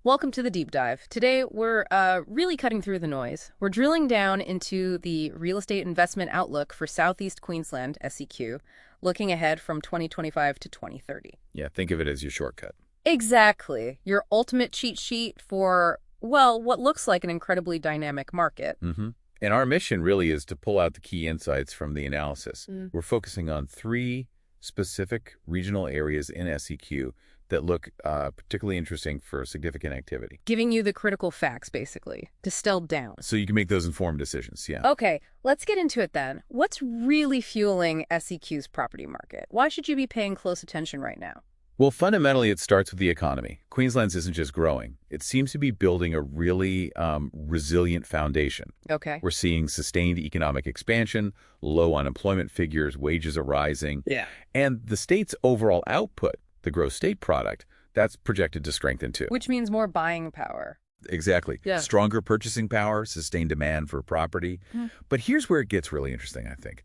Welcome to the deep dive. Today, we're really cutting through the noise. We're drilling down into the real estate investment outlook for Southeast Queensland, SEQ, looking ahead from 2025 to 2030. Yeah, think of it as your shortcut. Exactly. Your ultimate cheat sheet for, well, what looks like an incredibly dynamic market. And our mission really is to pull out the key insights from the analysis. Mm. We're focusing on three specific regional areas in SEQ that look particularly interesting for significant activity. Giving you the critical facts, basically, distilled down. So you can make those informed decisions, yeah. Okay, let's get into it then. What's really fueling SEQ's property market? Why should you be paying close attention right now? Well, fundamentally, it starts with the economy. Queensland's isn't just growing. It seems to be building a really resilient foundation. Okay. We're seeing sustained economic expansion, low unemployment figures, wages are rising. Yeah. And the state's overall output, the gross state product, that's projected to strengthen too. Which means more buying power. Exactly. Yeah. Stronger purchasing power, sustained demand for property. But here's where it gets really interesting, I think.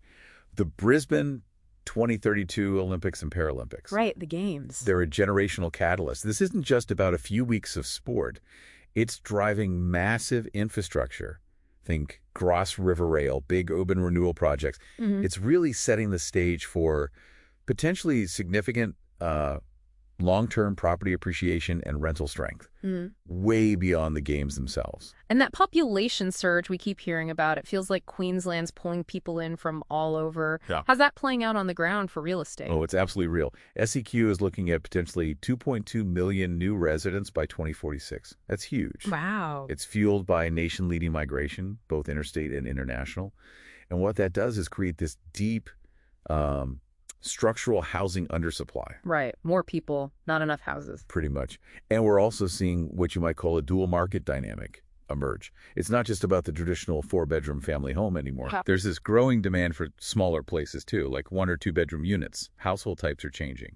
The Brisbane 2032 Olympics and Paralympics. Right, the games. They're a generational catalyst. This isn't just about a few weeks of sport. It's driving massive infrastructure. Think Cross River Rail, big urban renewal projects. It's really setting the stage for potentially significant long-term property appreciation and rental strength, way beyond the games themselves. And that population surge we keep hearing about, it feels like Queensland's pulling people in from all over. Yeah. How's that playing out on the ground for real estate? Oh, it's absolutely real. SEQ is looking at potentially 2.2 million new residents by 2046. That's huge. Wow. It's fueled by nation-leading migration, both interstate and international. And what that does is create this deep structural housing undersupply. Right, more people, not enough houses. Pretty much. And we're also seeing what you might call a dual market dynamic emerge. It's not just about the traditional four-bedroom family home anymore. There's this growing demand for smaller places too, like 1 or 2 bedroom units. Household types are changing,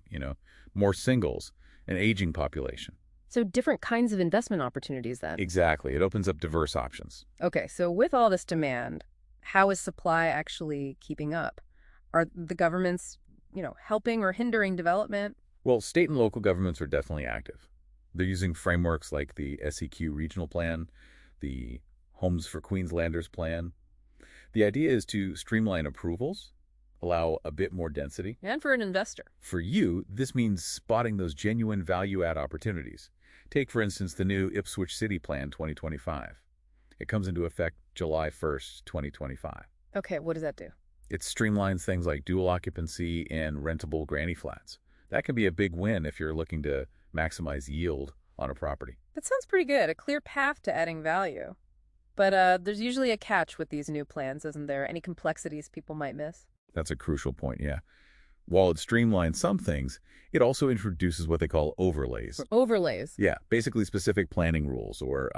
more singles, an aging population. So different kinds of investment opportunities then. Exactly. It opens up diverse options. Okay, so with all this demand, how is supply actually keeping up? Are the governments helping or hindering development? Well, state and local governments are definitely active. They're using frameworks like the SEQ Regional Plan, the Homes for Queenslanders Plan. The idea is to streamline approvals, allow a bit more density. And for an investor. For you, this means spotting those genuine value-add opportunities. Take, for instance, the new Ipswich City Plan 2025. It comes into effect July 1st, 2025. Okay, what does that do? It streamlines things like dual occupancy and rentable granny flats. That can be a big win if you're looking to maximize yield on a property. That sounds pretty good. A clear path to adding value. But there's usually a catch with these new plans, isn't there? Any complexities people might miss? That's a crucial point, yeah. While it streamlines some things, it also introduces what they call overlays. Overlays? Yeah, basically specific planning rules or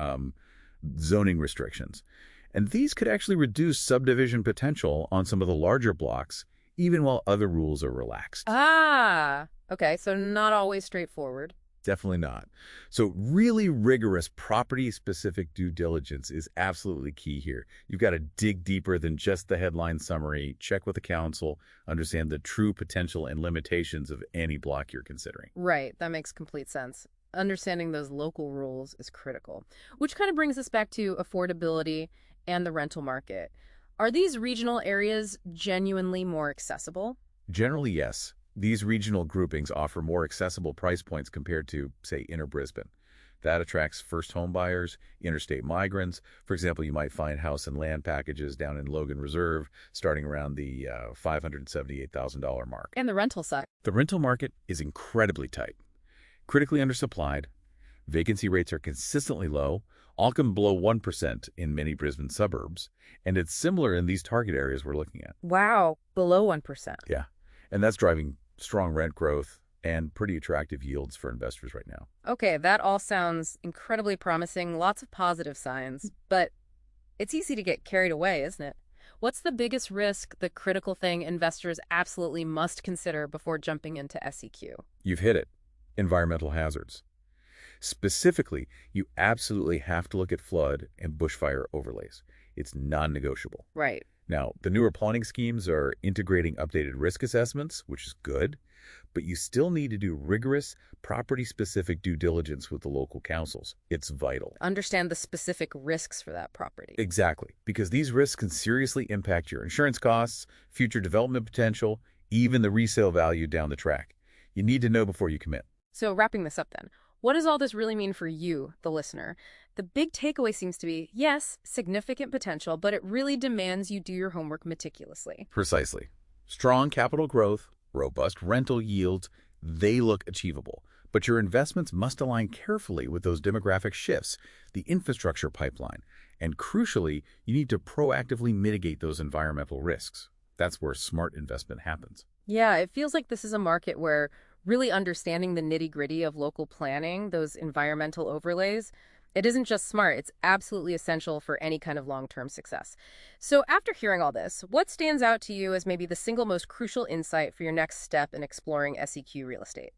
zoning restrictions. And these could actually reduce subdivision potential on some of the larger blocks, even while other rules are relaxed. Ah, okay, so not always straightforward. Definitely not. So really rigorous property-specific due diligence is absolutely key here. You've got to dig deeper than just the headline summary, check with the council, understand the true potential and limitations of any block you're considering. Right, that makes complete sense. Understanding those local rules is critical, which kind of brings us back to affordability and the rental market. Are these regional areas genuinely more accessible? Generally, yes. These regional groupings offer more accessible price points compared to, say, inner Brisbane. That attracts first home buyers, interstate migrants. For example, you might find house and land packages down in Logan Reserve starting around the $578,000 mark. And the rental side? The rental market is incredibly tight, critically undersupplied. Vacancy rates are consistently low, often below 1% in many Brisbane suburbs, and it's similar in these target areas we're looking at. Wow, below 1%. Yeah, and that's driving strong rent growth and pretty attractive yields for investors right now. Okay, that all sounds incredibly promising, lots of positive signs, but it's easy to get carried away, isn't it? What's the biggest risk, the critical thing investors absolutely must consider before jumping into SEQ? You've hit it. Environmental hazards. Specifically, you absolutely have to look at flood and bushfire overlays. It's non-negotiable. Right. Now, the newer planning schemes are integrating updated risk assessments, which is good, but you still need to do rigorous, property-specific due diligence with the local councils. It's vital. Understand the specific risks for that property. Exactly, because these risks can seriously impact your insurance costs, future development potential, even the resale value down the track. You need to know before you commit. So wrapping this up then, what does all this really mean for you, the listener? The big takeaway seems to be, yes, significant potential, but it really demands you do your homework meticulously. Precisely. Strong capital growth, robust rental yields, they look achievable. But your investments must align carefully with those demographic shifts, the infrastructure pipeline, and crucially, you need to proactively mitigate those environmental risks. That's where smart investment happens. Yeah, it feels like this is a market where really understanding the nitty-gritty of local planning, those environmental overlays, it isn't just smart, it's absolutely essential for any kind of long-term success. So after hearing all this, what stands out to you as maybe the single most crucial insight for your next step in exploring SEQ real estate?